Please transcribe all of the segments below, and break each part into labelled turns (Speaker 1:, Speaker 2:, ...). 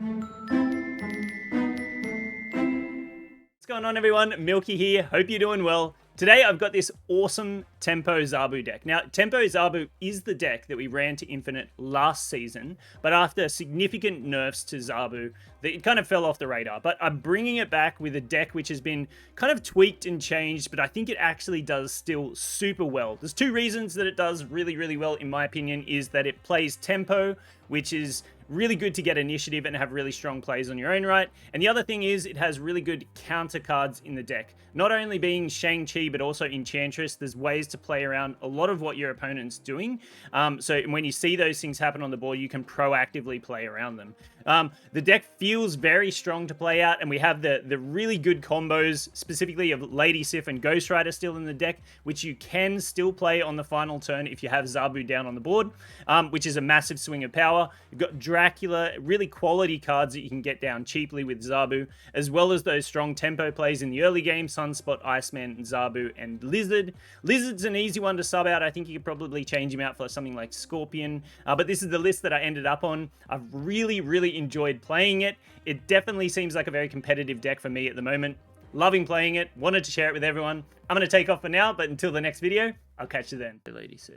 Speaker 1: What's going on, everyone? Milky here. Hope you're doing well. Today I've got this awesome Tempo Zabu deck. Now, Tempo Zabu is the deck that we ran to Infinite last season, but after significant nerfs to Zabu, it kind of fell off the radar. But I'm bringing it back with a deck which has been kind of tweaked and changed, but I think it actually does still super well. There's two reasons that it does really, really well, in my opinion, is that it plays Tempo, which is really good to get initiative and have really strong plays on your own right. And the other thing is it has really good counter cards in the deck. Not only being Shang-Chi, but also Enchantress. There's ways to play around a lot of what your opponent's doing. So when you see those things happen on the board, you can proactively play around them. The deck feels very strong to play out, and we have the really good combos, specifically of Lady Sif and Ghost Rider still in the deck, which you can still play on the final turn if you have Zabu down on the board, which is a massive swing of power. You've got Dracula, really quality cards that you can get down cheaply with Zabu, as well as those strong tempo plays in the early game, Sunspot, Iceman, Zabu, and Lizard. Lizard's an easy one to sub out. I think you could probably change him out for something like Scorpion, but this is the list that I ended up on. I've really, really enjoyed playing it. It definitely seems like a very competitive deck for me at the moment. Loving playing it, wanted to share it with everyone. I'm going to take off for now, but until the next video, I'll catch you then. Lady Sif.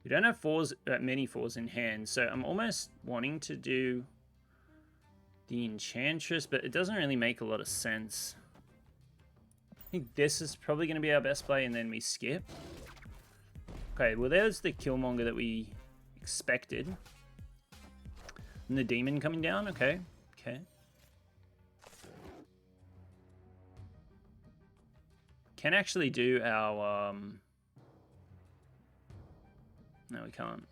Speaker 1: We don't have many fours in hand, so I'm almost wanting to do the Enchantress, but it doesn't really make a lot of sense. I think this is probably going to be our best play, and then we skip. Okay, well, there's the Killmonger that we expected. And the Demon coming down, okay. Can actually do our... No, we can't.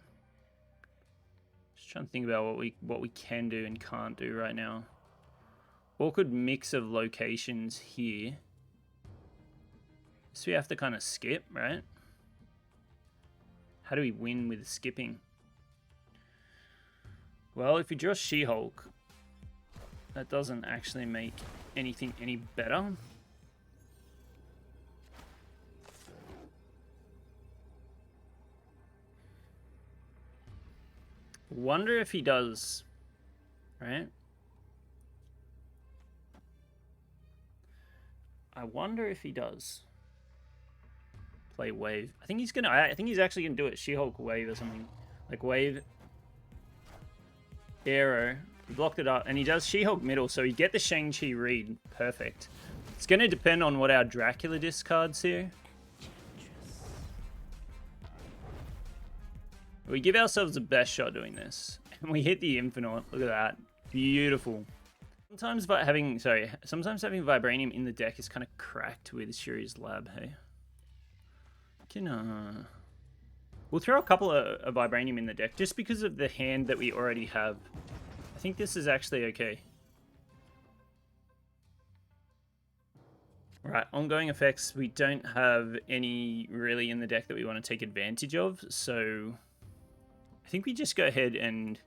Speaker 1: Just trying to think about what we can do and can't do right now. Awkward mix of locations here. So we have to kind of skip, right? How do we win with skipping? Well, if we draw She-Hulk, that doesn't actually make anything any better. Wonder if he does, right? I wonder if he does play Wave. I think he's actually gonna do it. She-Hulk Wave or something. Like Wave, Arrow. He blocked it up, and he does She-Hulk middle, so you get the Shang-Chi read. Perfect. It's gonna depend on what our Dracula discards here. We give ourselves the best shot doing this. And we hit the Infinite. Look at that. Beautiful. Sometimes having Vibranium in the deck is kind of cracked with Shuri's Lab, hey? We'll throw a couple of Vibranium in the deck just because of the hand that we already have. I think this is actually okay. Right, ongoing effects. We don't have any really in the deck that we want to take advantage of, so... I think we just go ahead and...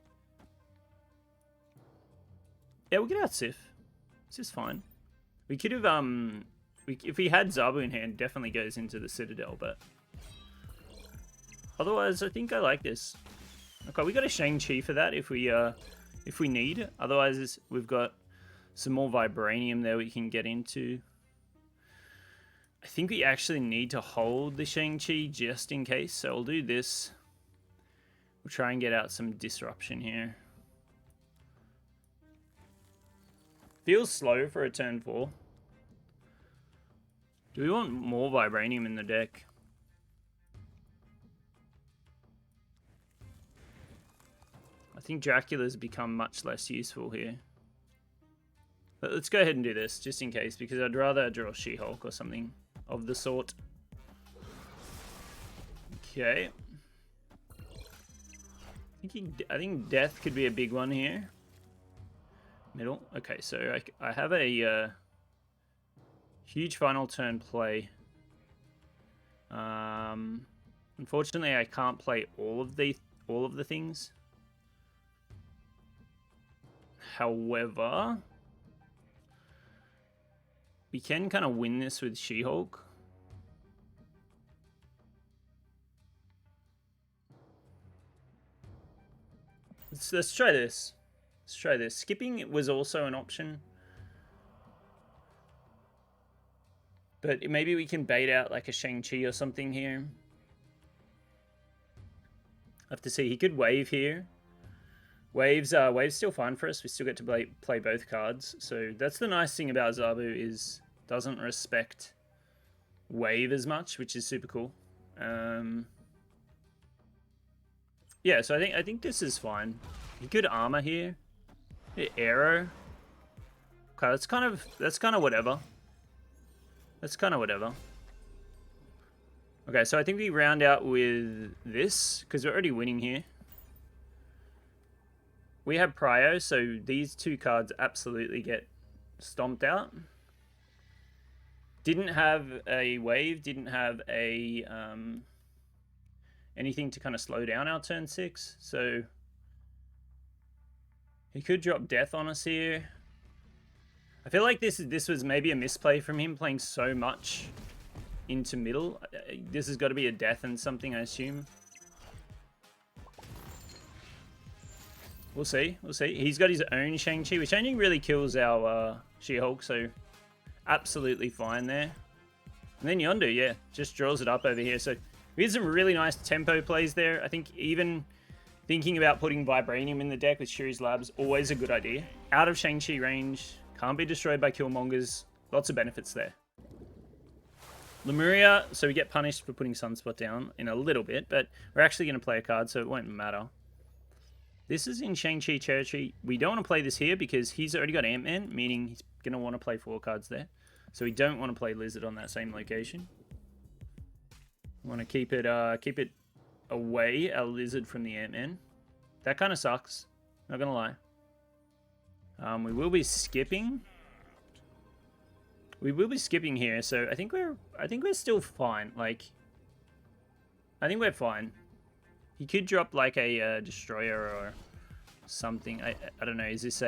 Speaker 1: Yeah, we'll get out Sif. This is fine. We could have, if we had Zabu in hand, definitely goes into the Citadel, but... Otherwise, I think I like this. Okay, we got a Shang-Chi for that if we need. Otherwise, we've got some more Vibranium there we can get into. I think we actually need to hold the Shang-Chi just in case, so I'll do this. We'll try and get out some disruption here. Feels slow for a turn 4. Do we want more Vibranium in the deck? I think Dracula's become much less useful here. But let's go ahead and do this, just in case, because I'd rather draw She-Hulk or something of the sort. Okay. I think death could be a big one here. Middle. Okay, so I have a huge final turn play. Unfortunately, I can't play all of the things. However, we can kind of win this with She-Hulk. Let's try this. Let's try this. Skipping was also an option. But maybe we can bait out like a Shang-Chi or something here. I have to see. He could wave here. Wave's still fine for us. We still get to play both cards. So that's the nice thing about Zabu, is doesn't respect wave as much, which is super cool. Yeah, so I think this is fine. He could armor here. Arrow. Okay, that's kind of whatever. That's kind of whatever. Okay, so I think we round out with this, because we're already winning here. We have Prio, so these two cards absolutely get stomped out. Didn't have a wave, didn't have a anything to kind of slow down our turn 6, so he could drop death on us here. I feel like this was maybe a misplay from him, playing so much into middle. This has got to be a death and something, I assume. We'll see. We'll see. He's got his own Shang-Chi, which only really kills our She-Hulk, so absolutely fine there. And then Yondu, yeah, just draws it up over here. So we had some really nice tempo plays there. I think even thinking about putting Vibranium in the deck with Shuri's Labs, always a good idea. Out of Shang-Chi range, can't be destroyed by Killmongers. Lots of benefits there. Lemuria, so we get punished for putting Sunspot down in a little bit, but we're actually going to play a card, so it won't matter. This is in Shang-Chi territory. We don't want to play this here because he's already got Ant-Man, meaning he's going to want to play 4 cards there. So we don't want to play Lizard on that same location. We want to keep it away, our Lizard, from the Ant-Man. That kind of sucks, not going to lie. We will be skipping. We will be skipping here, so I think we're still fine. Like, I think we're fine. He could drop like a destroyer or something. I don't know. Is this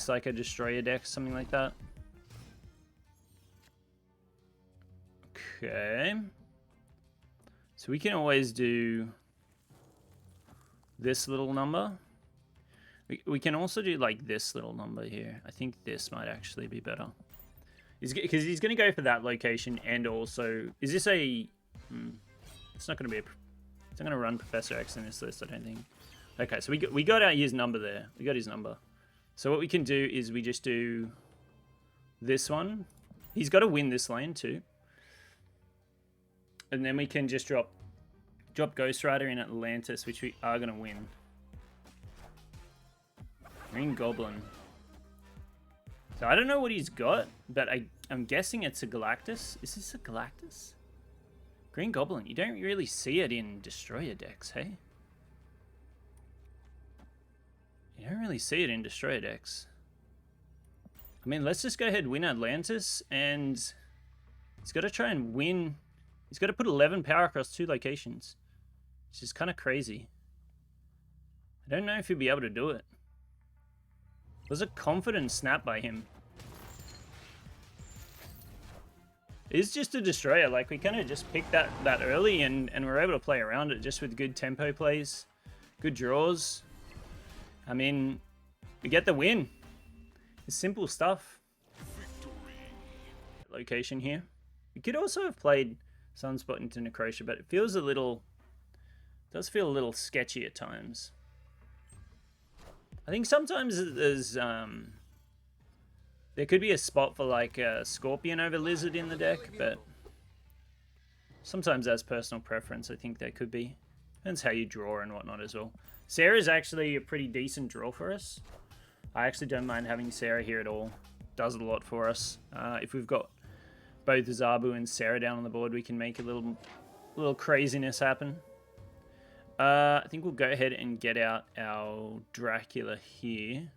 Speaker 1: like a destroyer deck, something like that? Okay. So we can always do this little number. We can also do like this little number here. I think this might actually be better. Because he's going to go for that location, and also, is this a... it's not going to be a... It's not going to run Professor X in this list, I don't think. Okay, so we got his number there. We got his number. So what we can do is we just do this one. He's got to win this lane too. And then we can just drop Ghost Rider in Atlantis, which we are going to win. Green Goblin. So I don't know what he's got, but I'm guessing it's a Galactus. Is this a Galactus? Green Goblin. You don't really see it in Destroyer decks, hey? You don't really see it in Destroyer decks. I mean, let's just go ahead and win Atlantis, and he's got to try and win. He's got to put 11 power across 2 locations, which is kind of crazy. I don't know if he'll be able to do it. It was a confident snap by him. It's just a destroyer. Like, we kind of just picked that early, and we're able to play around it just with good tempo plays, good draws. I mean, we get the win. It's simple stuff. Location here. We could also have played Sunspot into Necrotia, but it feels a little... does feel a little sketchy at times. I think sometimes there's there could be a spot for like a Scorpion over Lizard in the deck, but sometimes that's personal preference. I think there could be. Depends how you draw and whatnot as well. Sarah's actually a pretty decent draw for us. I actually don't mind having Sarah here at all. Does a lot for us. If we've got both Zabu and Sarah down on the board, we can make a little craziness happen. I think we'll go ahead and get out our Dracula here.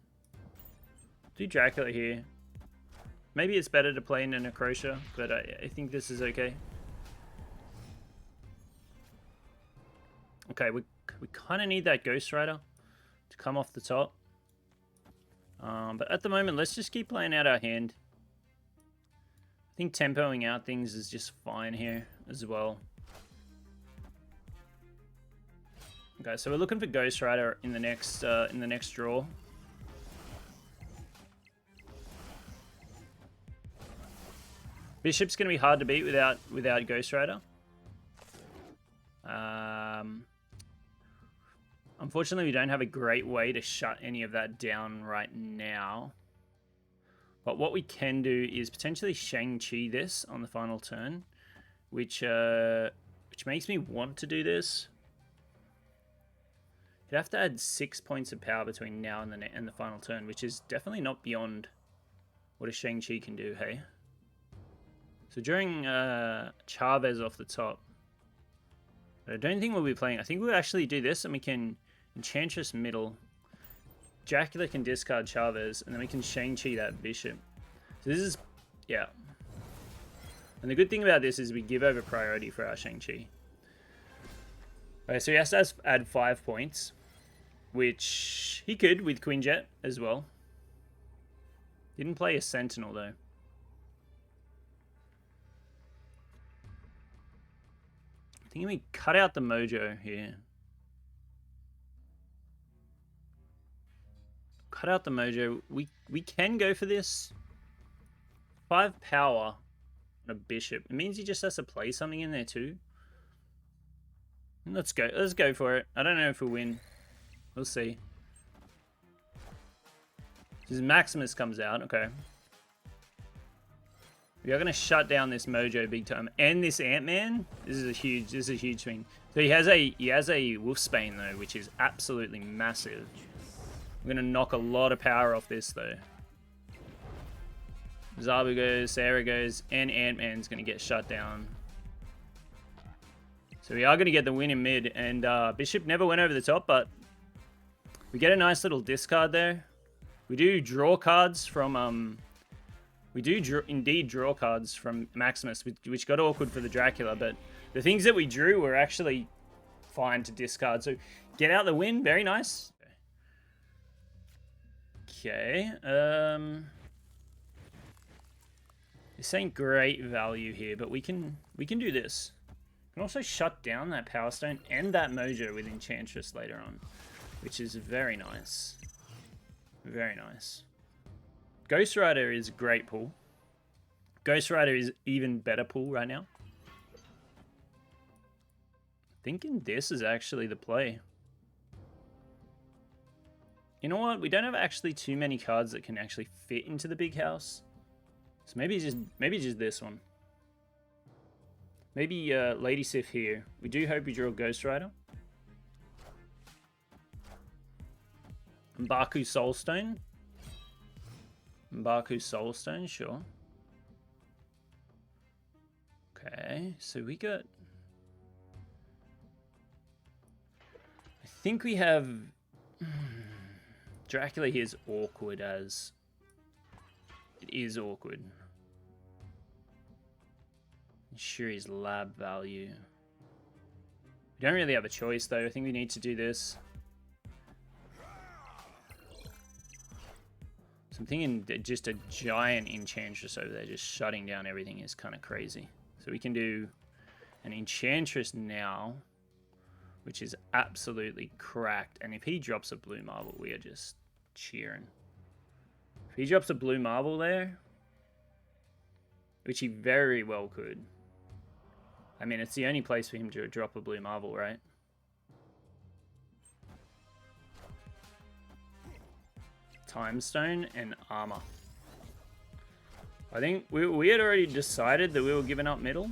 Speaker 1: Do Dracula here. Maybe it's better to play in a Necrotia, but I think this is okay. Okay, we kind of need that Ghost Rider to come off the top. But at the moment, let's just keep playing out our hand. I think tempoing out things is just fine here as well. Okay, so we're looking for Ghost Rider in the next draw. Bishop's gonna be hard to beat without Ghost Rider. Unfortunately, we don't have a great way to shut any of that down right now. But what we can do is potentially Shang-Chi this on the final turn, which makes me want to do this. You'd have to add 6 points of power between now and the final turn, which is definitely not beyond what a Shang-Chi can do, hey? So during Chavez off the top, I don't think we'll be playing. I think we'll actually do this, and we can Enchantress middle. Dracula can discard Chavez, and then we can Shang-Chi that Bishop. So this is, yeah. And the good thing about this is we give over priority for our Shang-Chi. Okay, so he has to add 5 points, which he could with Queen Jet as well. Didn't play a Sentinel, though. I think we cut out the Mojo here. Cut out the Mojo. We can go for this. 5 power on a Bishop. It means he just has to play something in there too. Let's go. Let's go for it. I don't know if we'll win. We'll see. This Maximus comes out. Okay. We are going to shut down this Mojo big time. And this Ant-Man. This is a huge swing. So he has a Wolfsbane though, which is absolutely massive. We're going to knock a lot of power off this though. Zabu goes, Sarah goes, and Ant-Man's going to get shut down. So we are going to get the win in mid, and Bishop never went over the top, but we get a nice little discard there. We do draw cards from, indeed draw cards from Maximus, which got awkward for the Dracula, but the things that we drew were actually fine to discard. So get out the win, very nice. Okay, this ain't great value here, but we can do this. We can also shut down that Power Stone and that Mojo with Enchantress later on, which is very nice. Very nice. Ghost Rider is a great pull. Ghost Rider is even better pull right now. Thinking this is actually the play. You know what? We don't have actually too many cards that can actually fit into the big house. So maybe just this one. Maybe Lady Sif here. We do hope we draw Ghost Rider. Mbaku Soulstone. Mbaku Soulstone, sure. Okay, so we got... I think we have... Dracula here is awkward as... It is awkward. Sure, his lab value. We don't really have a choice though. I think we need to do this. So I'm thinking that just a giant Enchantress over there just shutting down everything is kind of crazy. So we can do an Enchantress now, which is absolutely cracked. And if he drops a blue marble, we are just cheering. If he drops a blue marble there, which he very well could. I mean, it's the only place for him to drop a blue marble, right? Time Stone and Armor. I think we had already decided that we were giving up middle.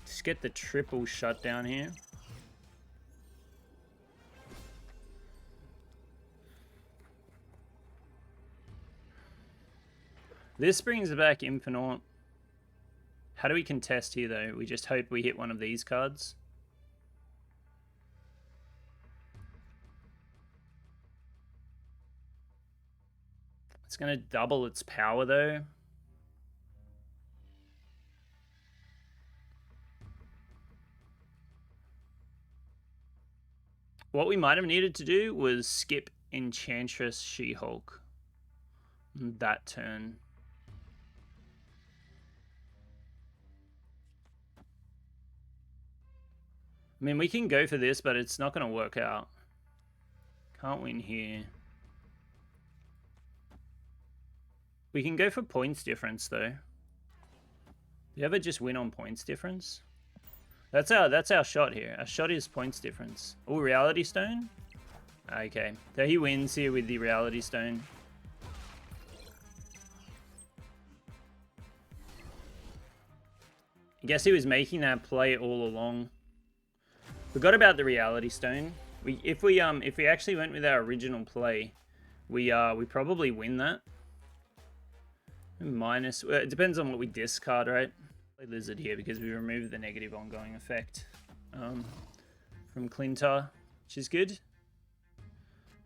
Speaker 1: Just get the triple shutdown here. This brings back Infinite. How do we contest here, though? We just hope we hit one of these cards. It's going to double its power, though. What we might have needed to do was skip Enchantress She-Hulk that turn. I mean, we can go for this, but it's not going to work out. Can't win here. We can go for points difference, though. You ever just win on points difference? That's our shot here. Our shot is points difference. Oh, Reality Stone? Okay. So he wins here with the Reality Stone. I guess he was making that play all along. Forgot about the Reality Stone. If we actually went with our original play, we probably win that. Minus, well, it depends on what we discard, right? Play Lizard here because we removed the negative ongoing effect from Clintar, which is good.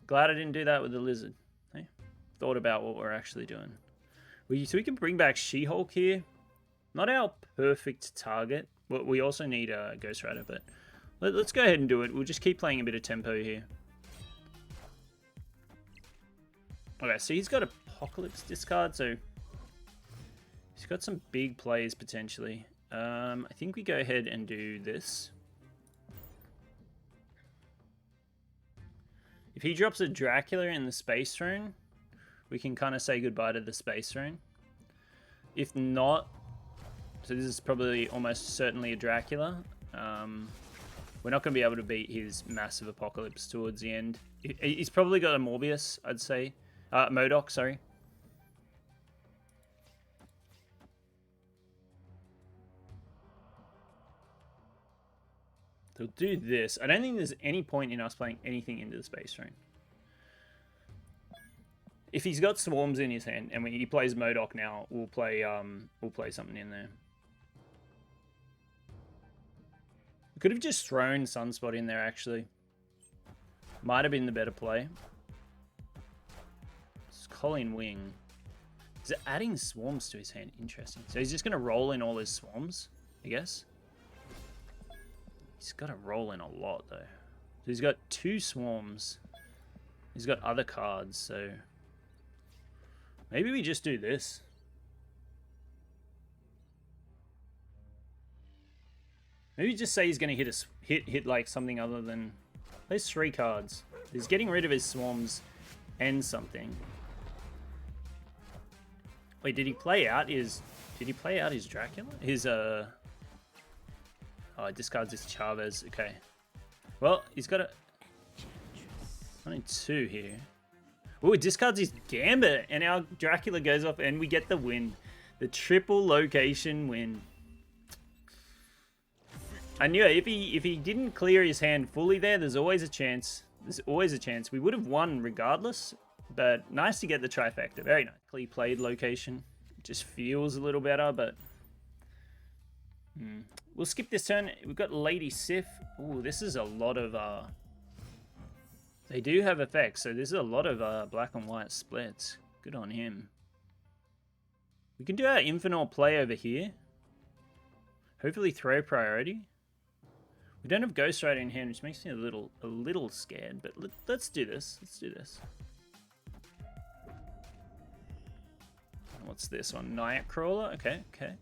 Speaker 1: Glad I didn't do that with the Lizard. Hey? Thought about what we're actually doing. So we can bring back She-Hulk here. Not our perfect target. But we also need a Ghost Rider, but let's go ahead and do it. We'll just keep playing a bit of tempo here. Okay, so he's got Apocalypse discard, so he's got some big plays potentially. I think we go ahead and do this. If he drops a Dracula in the Space Throne, we can kind of say goodbye to the Space Throne. If not, so this is probably almost certainly a Dracula. We're not going to be able to beat his massive Apocalypse towards the end. He's probably got a Morbius, I'd say. MODOK, sorry. So do this. I don't think there's any point in us playing anything into the Space Throne. If he's got Swarms in his hand and when he plays MODOK now, we'll play something in there. We could have just thrown Sunspot in there actually. Might have been the better play. It's Colleen Wing. Is it adding Swarms to his hand? Interesting. So he's just going to roll in all his Swarms, I guess. He's got to roll in a lot, though. So he's got 2 Swarms. He's got other cards, so maybe we just do this. Maybe just say he's going to hit like something other than those 3 cards. He's getting rid of his Swarms and something. Wait, did he play out his Dracula? His oh, it discards his Chavez. Okay. Well, he's got only 2 here. Oh, it discards his Gambit, and our Dracula goes off, and we get the win. The triple location win. I knew it. If he didn't clear his hand fully there, there's always a chance. There's always a chance. We would have won regardless, but nice to get the trifecta. Very nicely played location. It just feels a little better, but we'll skip this turn. We've got Lady Sif. Ooh, this is a lot of they do have effects, so this is a lot of black and white splits. Good on him. We can do our Infinite play over here. Hopefully throw priority. We don't have Ghost Rider in hand, which makes me a little scared, but let's do this. Let's do this. What's this one? Nightcrawler? Okay, okay.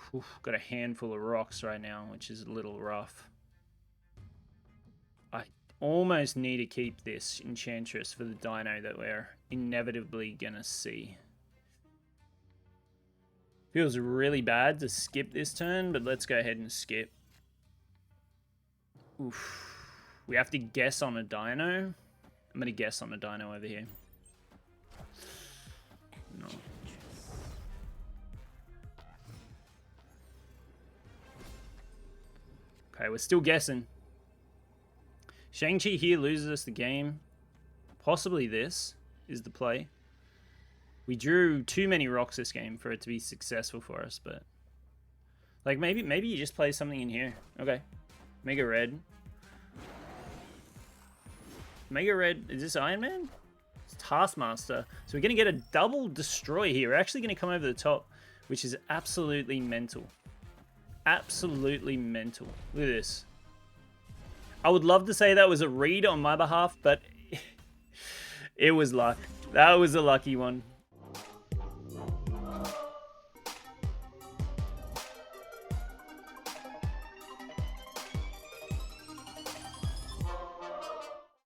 Speaker 1: Whew, got a handful of rocks right now, which is a little rough. I almost need to keep this Enchantress for the dino that we're inevitably gonna see. Feels really bad to skip this turn, but let's go ahead and skip. Oof. We have to guess on a dino. I'm gonna guess on a dino over here. No. Okay, we're still guessing. Shang-Chi here loses us the game. Possibly this is the play. We drew too many rocks this game for it to be successful for us, but like maybe you just play something in here. Okay. Mega Red. Mega Red, is this Iron Man? It's Taskmaster. So we're going to get a double destroy here. We're actually going to come over the top, which is absolutely mental. Absolutely mental. Look at this. I would love to say that was a read on my behalf, but it was luck. That was a lucky one.